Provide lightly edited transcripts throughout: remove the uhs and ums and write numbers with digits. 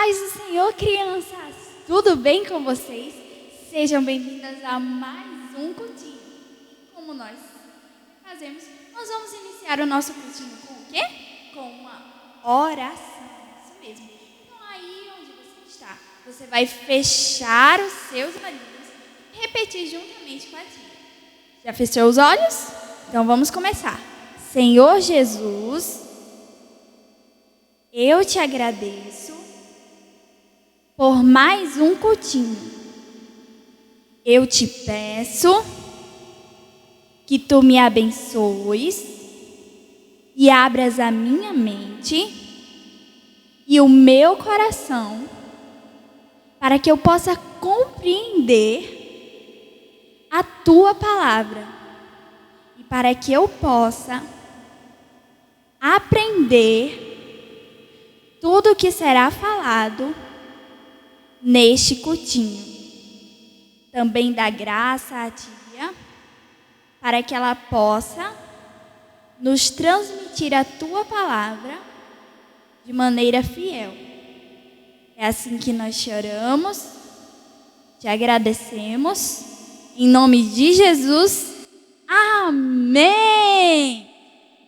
Paz do Senhor, crianças! Tudo bem com vocês? Sejam bem-vindas a mais um cultinho. Como nós fazemos, nós vamos iniciar o nosso cultinho com o quê? Com uma oração. Isso mesmo. Então, aí onde você está, você vai fechar os seus olhinhos e repetir juntamente com a tia. Já fechou os olhos? Então, vamos começar. Senhor Jesus, eu te agradeço por mais um cultinho. Eu te peço que tu me abençoes e abras a minha mente e o meu coração para que eu possa compreender a tua palavra e para que eu possa aprender tudo o que será falado neste cultinho. Também dá graça à tia para que ela possa nos transmitir a tua palavra de maneira fiel. É assim que nós te oramos, te agradecemos, em nome de Jesus. Amém!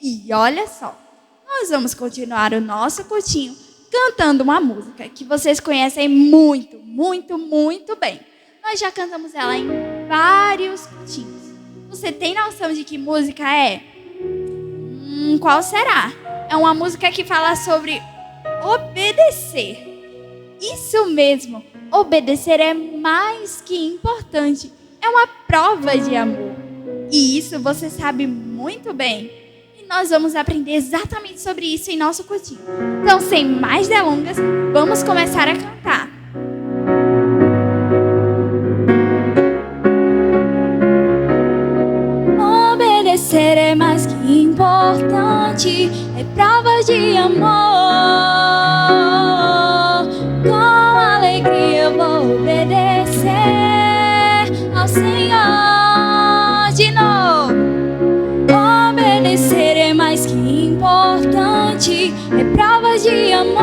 E olha só, nós vamos continuar o nosso cultinho cantando uma música que vocês conhecem muito, muito, muito bem. Nós já cantamos ela em vários cultinhos. Você tem noção de que música é? Qual será? É uma música que fala sobre obedecer. Isso mesmo, obedecer é mais que importante. É uma prova de amor. E isso você sabe muito bem. Nós vamos aprender exatamente sobre isso em nosso cultinho. Então, sem mais delongas, vamos começar a cantar. Obedecer é mais que importante, é prova de amor. Com alegria eu vou obedecer ao Senhor de novo. Obedecer é mais que importante, é prova de amor.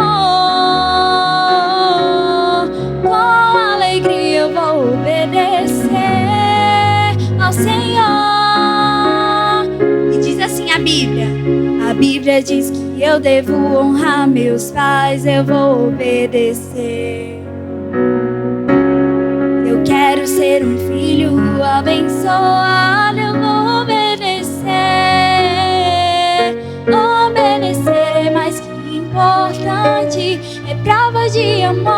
Com alegria eu vou obedecer ao Senhor. E diz assim a Bíblia. A Bíblia diz que eu devo honrar meus pais, eu vou obedecer. Eu quero ser um filho abençoado, eu vou obedecer. Obedecer é mais que importante, é prova de amor.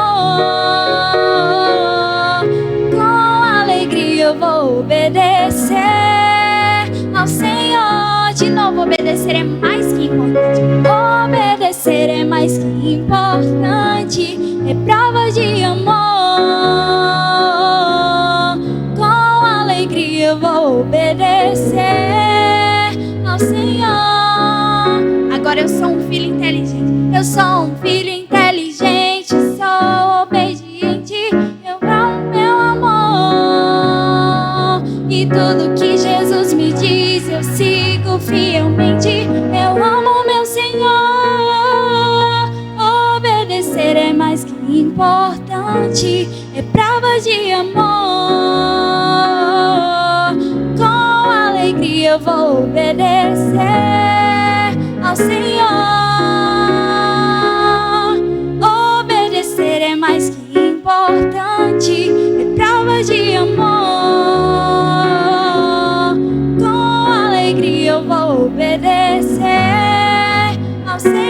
Com alegria eu vou obedecer ao Senhor. De novo, obedecer é mais que importante. Obedecer é mais que importante, é prova de amor. Com alegria eu vou obedecer ao Senhor. Agora eu sou um filho inteligente. Eu sou um filho inteligente, sou obediente. Eu amo meu amor. E tudo que Jesus me diz eu sigo fielmente. Eu amo meu Senhor. Obedecer é mais que importante, é prova de amor. Com alegria eu vou obedecer ao Senhor. Obedecer é mais que importante, é prova de amor. Com alegria eu vou obedecer ao Senhor.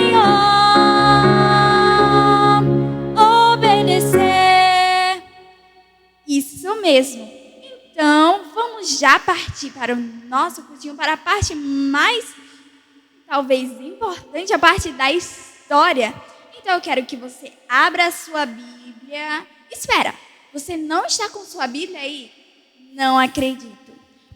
Obedecer. Isso mesmo. Então, vamos já partir para o nosso cultinho, para a parte mais, talvez, importante, a parte da história. Então, eu quero que você abra a sua Bíblia. Espera, você não está com sua Bíblia aí? Não acredito.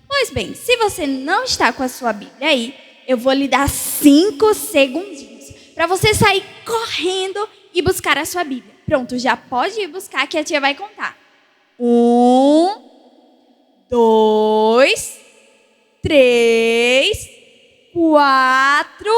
Pois bem, se você não está com a sua Bíblia aí, eu vou lhe dar 5 segundinhos para você sair correndo e buscar a sua Bíblia. Pronto, já pode ir buscar que a tia vai contar. 1, 2, 3, 4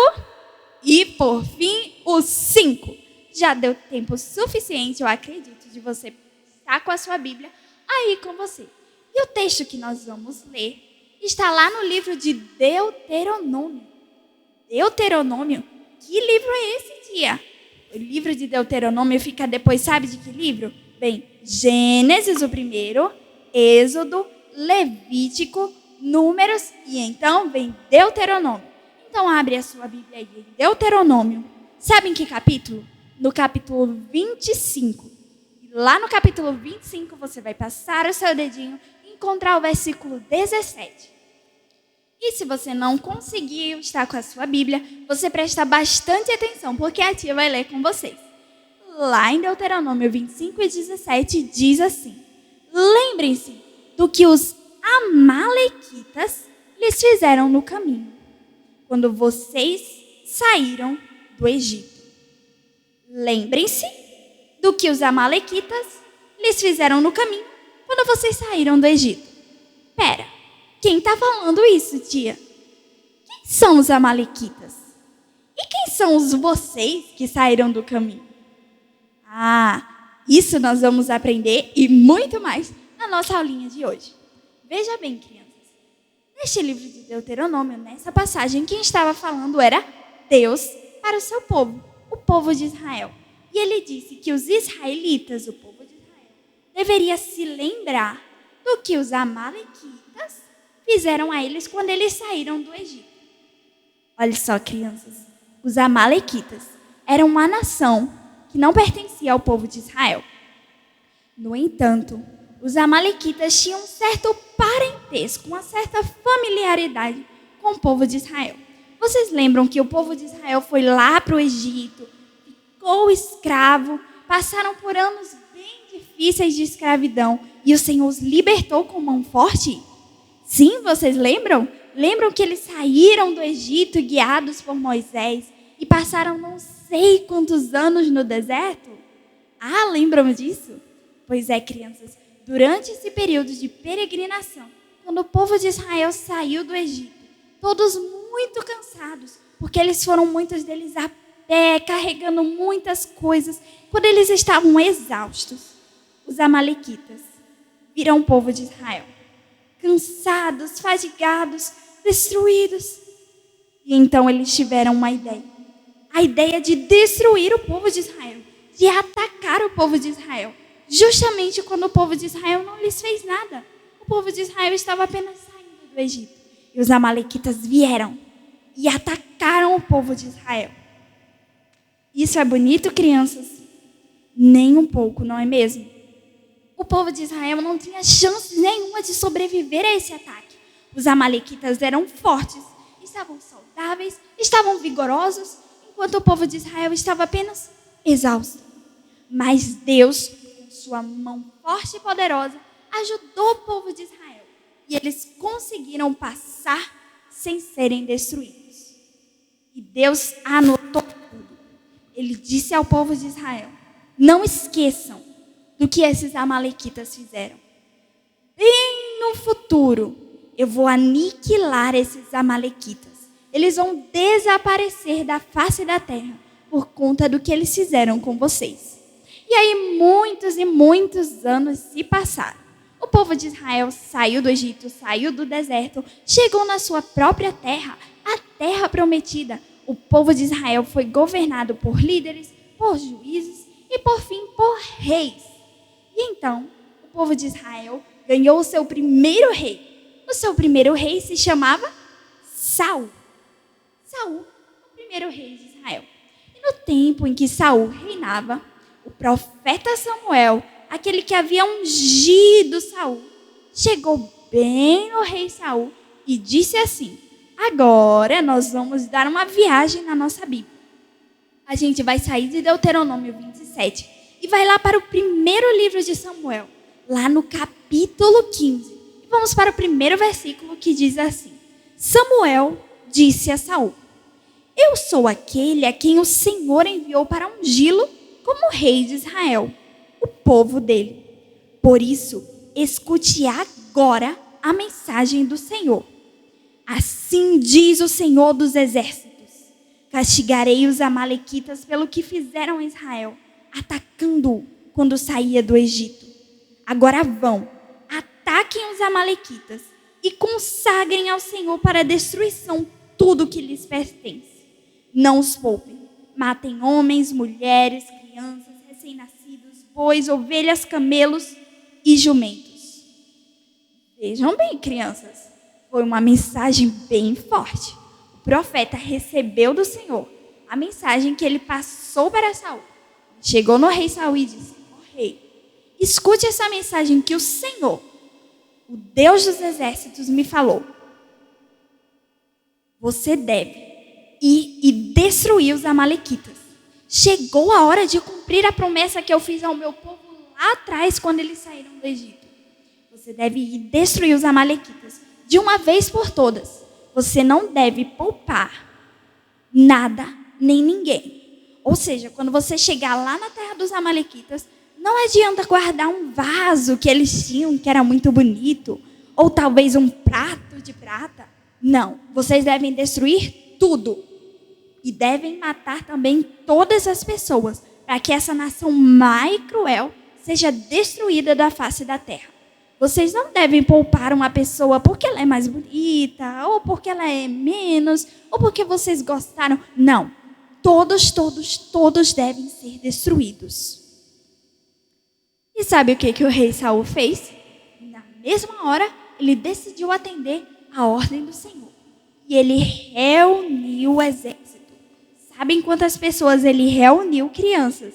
e, por fim, o 5. já deu tempo suficiente, eu acredito, de você estar com a sua Bíblia aí com você. E o texto que nós vamos ler está lá no livro de Deuteronômio. Deuteronômio? Que livro é esse, tia? O livro de Deuteronômio fica depois, sabe de que livro? Bem, Gênesis, o primeiro, Êxodo, Levítico, Números e então vem Deuteronômio. Então abre a sua Bíblia aí em Deuteronômio. Sabe em que capítulo? No capítulo 25. E lá no capítulo 25 você vai passar o seu dedinho e encontrar o versículo 17. E se você não conseguiu estar com a sua Bíblia, você presta bastante atenção, porque a tia vai ler com vocês. Lá em Deuteronômio 25 e 17 diz assim: lembrem-se do que os amalequitas lhes fizeram no caminho, quando vocês saíram do Egito. Lembrem-se do que os amalequitas lhes fizeram no caminho, quando vocês saíram do Egito. Pera, quem está falando isso, tia? Quem são os amalequitas? E quem são os vocês que saíram do caminho? Isso nós vamos aprender e muito mais na nossa aulinha de hoje. Veja bem, crianças. Neste livro de Deuteronômio, nessa passagem, quem estava falando era Deus para o seu povo, o povo de Israel. E ele disse que os israelitas, o povo de Israel, deveria se lembrar do que os amalequitas fizeram a eles quando eles saíram do Egito. Olha só, crianças, os amalequitas eram uma nação que não pertencia ao povo de Israel. No entanto, os amalequitas tinham um certo parentesco, uma certa familiaridade com o povo de Israel. Vocês lembram que o povo de Israel foi lá para o Egito, ficou escravo, passaram por anos bem difíceis de escravidão e o Senhor os libertou com mão forte? Sim, vocês lembram? Lembram que eles saíram do Egito guiados por Moisés e passaram não sei quantos anos no deserto? Lembram disso? Pois é, crianças, durante esse período de peregrinação, quando o povo de Israel saiu do Egito, todos muito cansados, porque eles foram muitos deles a pé, carregando muitas coisas, quando eles estavam exaustos, os amalequitas viram o povo de Israel, cansados, fadigados, destruídos. E então eles tiveram uma ideia. A ideia de destruir o povo de Israel, de atacar o povo de Israel. Justamente quando o povo de Israel não lhes fez nada. O povo de Israel estava apenas saindo do Egito. E os amalequitas vieram e atacaram o povo de Israel. Isso é bonito, crianças? Nem um pouco, não é mesmo? O povo de Israel não tinha chance nenhuma de sobreviver a esse ataque. Os amalequitas eram fortes, estavam saudáveis, estavam vigorosos, enquanto o povo de Israel estava apenas exausto. Mas Deus, com sua mão forte e poderosa, ajudou o povo de Israel. E eles conseguiram passar sem serem destruídos. E Deus anotou tudo. Ele disse ao povo de Israel: não esqueçam do que esses amalequitas fizeram. Bem no futuro, eu vou aniquilar esses amalequitas. Eles vão desaparecer da face da terra por conta do que eles fizeram com vocês. E aí muitos e muitos anos se passaram. O povo de Israel saiu do Egito, saiu do deserto, chegou na sua própria terra, a terra prometida. O povo de Israel foi governado por líderes, por juízes e, por fim, por reis. E então, o povo de Israel ganhou o seu primeiro rei. O seu primeiro rei se chamava Saul. Saul, o primeiro rei de Israel. E no tempo em que Saul reinava, o profeta Samuel, aquele que havia ungido Saul, chegou bem no rei Saul e disse assim: agora nós vamos dar uma viagem na nossa Bíblia. A gente vai sair de Deuteronômio 27 e vai lá para o primeiro livro de Samuel, lá no capítulo 15. E vamos para o primeiro versículo que diz assim: Samuel disse a Saul: eu sou aquele a quem o Senhor enviou para ungí-lo como rei de Israel, o povo dele. Por isso, escute agora a mensagem do Senhor. Assim diz o Senhor dos Exércitos: Castigarei os amalequitas pelo que fizeram a Israel, atacando-o quando saía do Egito. Agora vão, ataquem os amalequitas e consagrem ao Senhor para a destruição tudo que lhes pertence. Não os poupem. Matem homens, mulheres, crianças, recém-nascidos, bois, ovelhas, camelos e jumentos. Vejam bem, crianças, foi uma mensagem bem forte. O profeta recebeu do Senhor a mensagem que ele passou para Saul. Chegou no rei Saul e disse: ó rei, escute essa mensagem que o Senhor, o Deus dos exércitos, me falou. Você deve ir e destruir os amalequitas. Chegou a hora de cumprir a promessa que eu fiz ao meu povo lá atrás, quando eles saíram do Egito. Você deve ir destruir os amalequitas de uma vez por todas. Você não deve poupar nada nem ninguém. Ou seja, quando você chegar lá na terra dos amalequitas, não adianta guardar um vaso que eles tinham, que era muito bonito, ou talvez um prato de prata. Não, vocês devem destruir tudo. E devem matar também todas as pessoas, para que essa nação má e cruel seja destruída da face da terra. Vocês não devem poupar uma pessoa porque ela é mais bonita, ou porque ela é menos, ou porque vocês gostaram. Não. Todos devem ser destruídos. E sabe o que o rei Saul fez? Na mesma hora, ele decidiu atender a ordem do Senhor. E ele reuniu o exército. Sabem quantas pessoas ele reuniu? Crianças.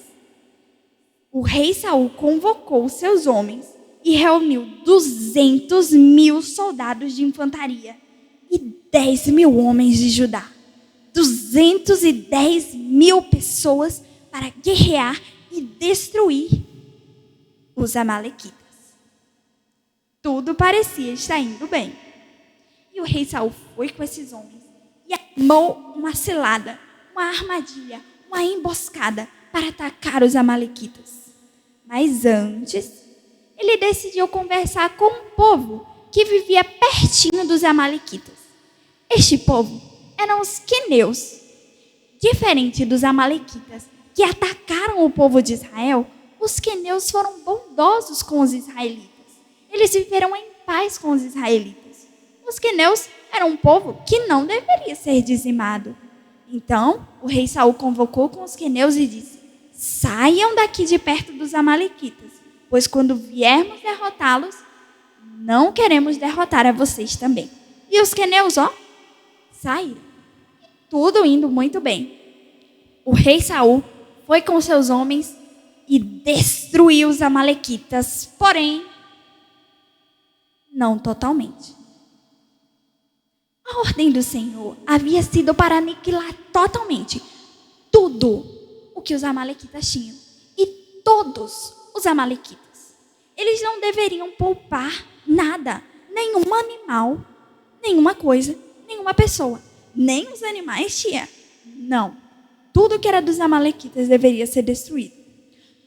O rei Saul convocou seus homens e reuniu 200.000 soldados de infantaria e 10.000 homens de Judá. 210.000 pessoas para guerrear e destruir os amalequitas. Tudo parecia estar indo bem. E o rei Saul foi com esses homens e armou uma cilada, uma armadilha, uma emboscada para atacar os amalequitas. Mas antes, ele decidiu conversar com um povo que vivia pertinho dos amalequitas. Este povo eram os queneus. Diferente dos amalequitas, que atacaram o povo de Israel, os queneus foram bondosos com os israelitas. Eles viveram em paz com os israelitas. Os queneus eram um povo que não deveria ser dizimado. Então, o rei Saul convocou com os queneus e disse: saiam daqui de perto dos amalequitas, pois quando viermos derrotá-los, não queremos derrotar a vocês também. E os queneus, saíram. Tudo indo muito bem. O rei Saul foi com seus homens e destruiu os amalequitas, porém, não totalmente. A ordem do Senhor havia sido para aniquilar totalmente tudo o que os amalequitas tinham. E todos os amalequitas. Eles não deveriam poupar nada, nenhum animal, nenhuma coisa, nenhuma pessoa. Nem os animais tinha. Não. Tudo que era dos amalequitas deveria ser destruído.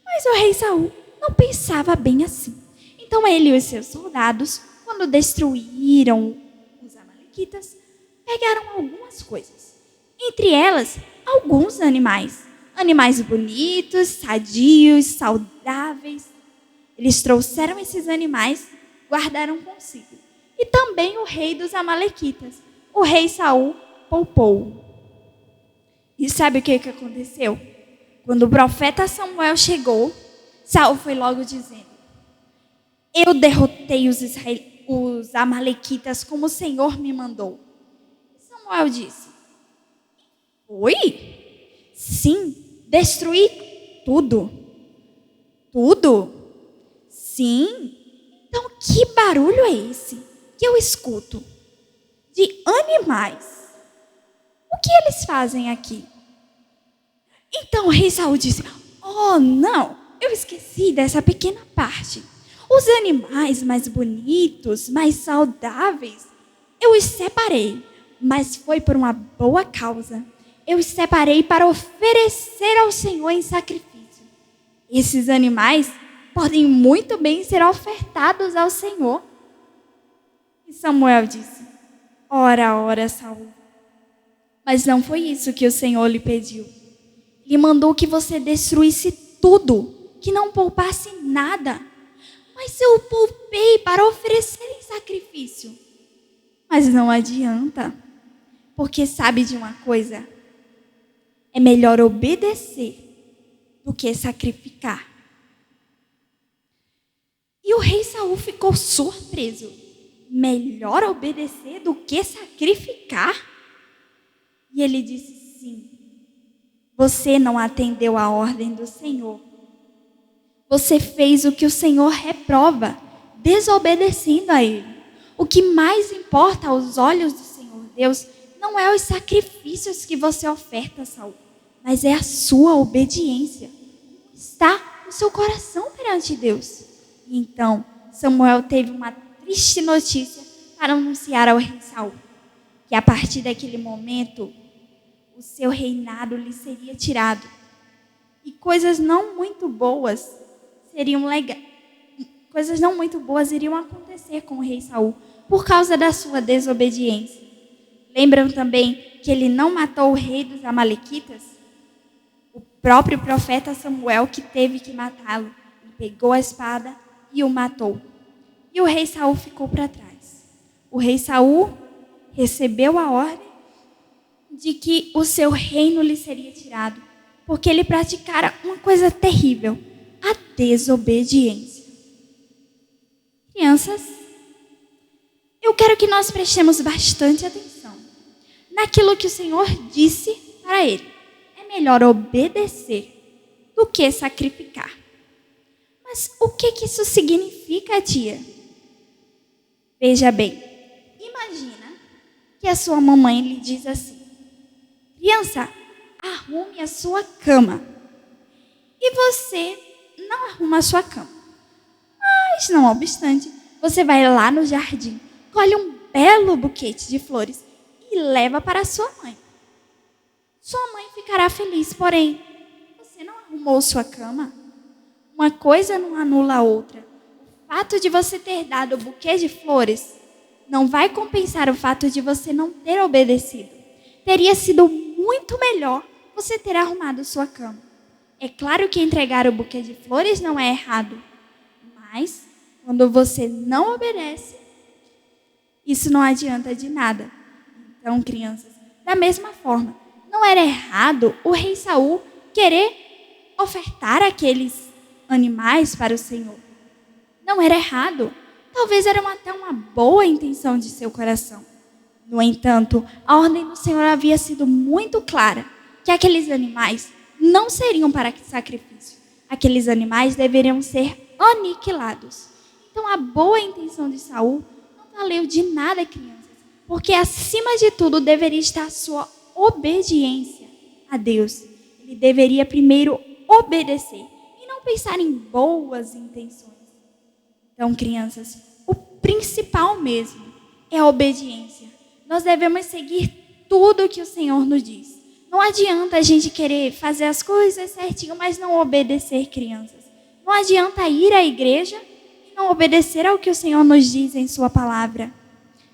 Mas o rei Saul não pensava bem assim. Então ele e os seus soldados, quando destruíram os amalequitas, pegaram algumas coisas. Entre elas, alguns animais. Animais bonitos, sadios, saudáveis. Eles trouxeram esses animais, guardaram consigo. E também o rei dos amalequitas. O rei Saul poupou. E sabe o que aconteceu? Quando o profeta Samuel chegou, Saul foi logo dizendo: eu derrotei os amalequitas como o Senhor me mandou. Samuel disse: foi? Sim, destruí tudo. Tudo? Sim. Então que barulho é esse que eu escuto? De animais. O que eles fazem aqui? Então o rei Saul disse: oh não, eu esqueci dessa pequena parte. Os animais mais bonitos, mais saudáveis, eu os separei, mas foi por uma boa causa. Eu os separei para oferecer ao Senhor em sacrifício. Esses animais podem muito bem ser ofertados ao Senhor. E Samuel disse: ora, Saul. Mas não foi isso que o Senhor lhe pediu. Ele mandou que você destruísse tudo, que não poupasse nada. Mas eu poupei para oferecer em sacrifício. Mas não adianta, porque sabe de uma coisa? É melhor obedecer do que sacrificar. E o rei Saul ficou surpreso. Melhor obedecer do que sacrificar? E ele disse: sim, você não atendeu à ordem do Senhor. Você fez o que o Senhor reprova, desobedecendo a Ele. O que mais importa aos olhos do Senhor Deus não é os sacrifícios que você oferta, Saul, mas é a sua obediência. Está no seu coração perante Deus. E então, Samuel teve uma triste notícia para anunciar ao rei Saul, que a partir daquele momento, o seu reinado lhe seria tirado. E coisas não muito boas iriam acontecer com o rei Saul por causa da sua desobediência. Lembram também que ele não matou o rei dos Amalequitas? O próprio profeta Samuel que teve que matá-lo. Ele pegou a espada e o matou. E o rei Saul ficou para trás. O rei Saul recebeu a ordem de que o seu reino lhe seria tirado, porque ele praticara uma coisa terrível: a desobediência. Crianças, eu quero que nós prestemos bastante atenção naquilo que o Senhor disse para ele. É melhor obedecer do que sacrificar. Mas o que isso significa, tia? Veja bem, imagina que a sua mamãe lhe diz assim: criança, arrume a sua cama. E você não arruma a sua cama. Mas, não obstante, você vai lá no jardim, colhe um belo buquete de flores e leva para a sua mãe. Sua mãe ficará feliz, porém, você não arrumou sua cama. Uma coisa não anula a outra. O fato de você ter dado o buquê de flores não vai compensar o fato de você não ter obedecido. Teria sido muito melhor você ter arrumado sua cama. É claro que entregar o buquê de flores não é errado, mas quando você não obedece, isso não adianta de nada. Então, crianças, da mesma forma, não era errado o rei Saul querer ofertar aqueles animais para o Senhor. Não era errado. Talvez era até uma boa intenção de seu coração. No entanto, a ordem do Senhor havia sido muito clara, que aqueles animais não seriam para sacrifício. Aqueles animais deveriam ser aniquilados. Então, a boa intenção de Saul não valeu de nada, crianças, porque acima de tudo deveria estar a sua obediência a Deus. Ele deveria primeiro obedecer e não pensar em boas intenções. Então, crianças, o principal mesmo é a obediência. Nós devemos seguir tudo o que o Senhor nos diz. Não adianta a gente querer fazer as coisas certinho, mas não obedecer, crianças. Não adianta ir à igreja e não obedecer ao que o Senhor nos diz em sua palavra.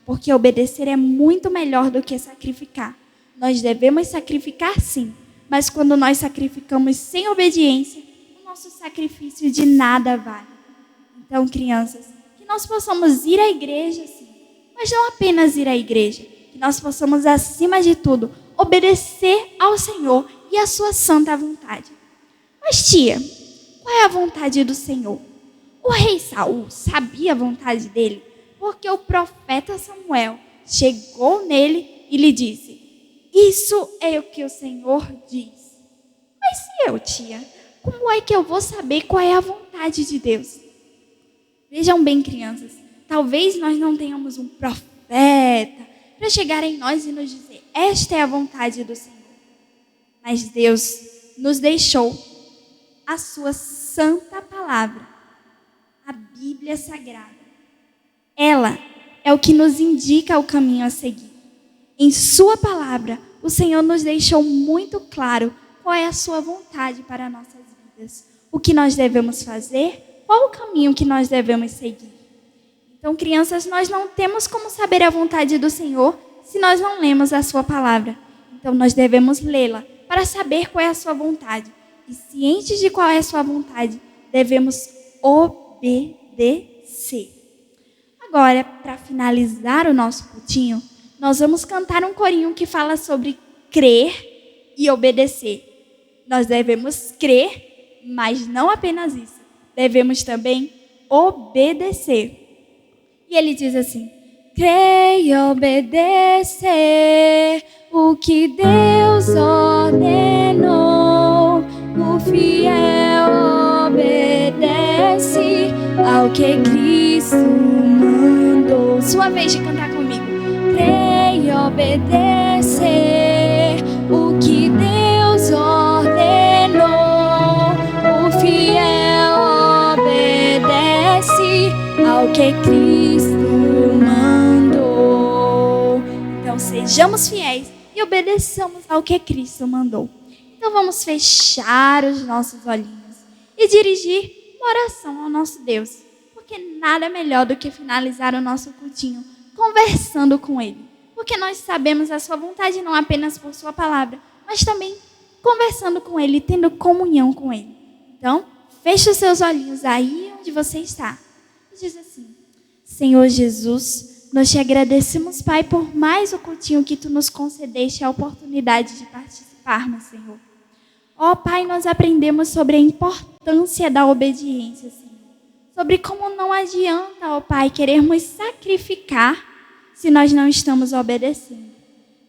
Porque obedecer é muito melhor do que sacrificar. Nós devemos sacrificar, sim, mas quando nós sacrificamos sem obediência, o nosso sacrifício de nada vale. Então, crianças, que nós possamos ir à igreja, sim, mas não apenas ir à igreja, que nós possamos, acima de tudo, obedecer ao Senhor e à sua santa vontade. Mas, tia, qual é a vontade do Senhor? O rei Saul sabia a vontade dele, porque o profeta Samuel chegou nele e lhe disse: isso é o que o Senhor diz. Mas e eu, tia? Como é que eu vou saber qual é a vontade de Deus? Vejam bem, crianças, talvez nós não tenhamos um profeta para chegar em nós e nos dizer: esta é a vontade do Senhor. Mas Deus nos deixou a sua santa palavra, a Bíblia Sagrada. Ela é o que nos indica o caminho a seguir. Em sua palavra, o Senhor nos deixou muito claro qual é a sua vontade para nossas vidas. O que nós devemos fazer, qual o caminho que nós devemos seguir. Então, crianças, nós não temos como saber a vontade do Senhor se nós não lemos a sua palavra. Então nós devemos lê-la para saber qual é a sua vontade. E cientes de qual é a sua vontade, devemos obedecer. Agora, para finalizar o nosso cultinho, nós vamos cantar um corinho que fala sobre crer e obedecer. Nós devemos crer, mas não apenas isso. Devemos também obedecer. E ele diz assim: crer e obedecer o que Deus ordenou. O fiel obedece ao que Cristo mandou. Sua vez de cantar comigo. Crer e obedecer o que Deus ordenou. O fiel obedece ao que Cristo mandou. Então sejamos fiéis e obedeçamos ao que Cristo mandou. Então vamos fechar os nossos olhinhos e dirigir uma oração ao nosso Deus. Porque nada melhor do que finalizar o nosso cultinho conversando com Ele. Porque nós sabemos a sua vontade não apenas por sua palavra, mas também conversando com Ele, tendo comunhão com Ele. Então, feche os seus olhinhos aí onde você está. E diz assim: Senhor Jesus, nós te agradecemos, Pai, por mais o cultinho que Tu nos concedeste a oportunidade de participarmos, Senhor. Ó Pai, nós aprendemos sobre a importância da obediência, Senhor. Sobre como não adianta, ó Pai, querermos sacrificar se nós não estamos obedecendo.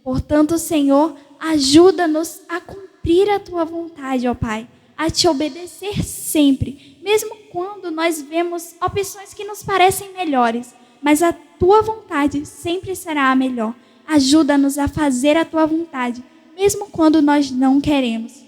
Portanto, Senhor, ajuda-nos a cumprir a Tua vontade, ó Pai, a Te obedecer sempre, mesmo quando nós vemos opções que nos parecem melhores, mas a Tua vontade sempre será a melhor. Ajuda-nos a fazer a Tua vontade, mesmo quando nós não queremos.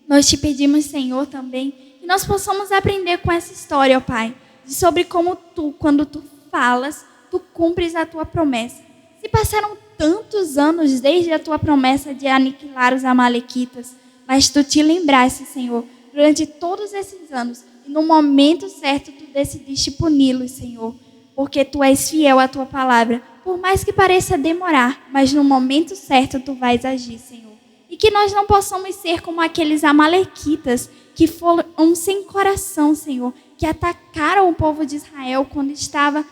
Nós te pedimos, Senhor, também, que nós possamos aprender com essa história, ó Pai, sobre como Tu, quando Tu falas, Tu cumpres a Tua promessa. Se passaram tantos anos desde a Tua promessa de aniquilar os amalequitas, mas Tu te lembraste, Senhor, durante todos esses anos, e no momento certo Tu decidiste puni-los, Senhor, porque Tu és fiel à Tua palavra, por mais que pareça demorar, mas no momento certo Tu vais agir, Senhor. E que nós não possamos ser como aqueles amalequitas que foram sem coração, Senhor, que atacaram o povo de Israel quando estava,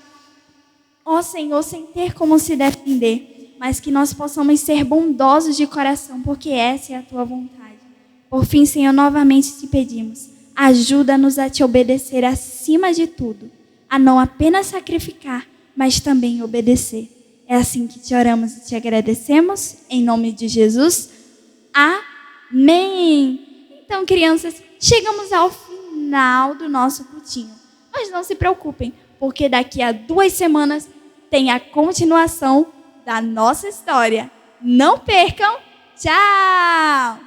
ó Senhor, sem ter como se defender, mas que nós possamos ser bondosos de coração, porque essa é a Tua vontade. Por fim, Senhor, novamente te pedimos, ajuda-nos a Te obedecer acima de tudo, a não apenas sacrificar, mas também obedecer. É assim que te oramos e te agradecemos, em nome de Jesus. Amém. Então, crianças, chegamos ao final do nosso cultinho. Mas não se preocupem, porque daqui a 2 semanas tem a continuação da nossa história. Não percam. Tchau!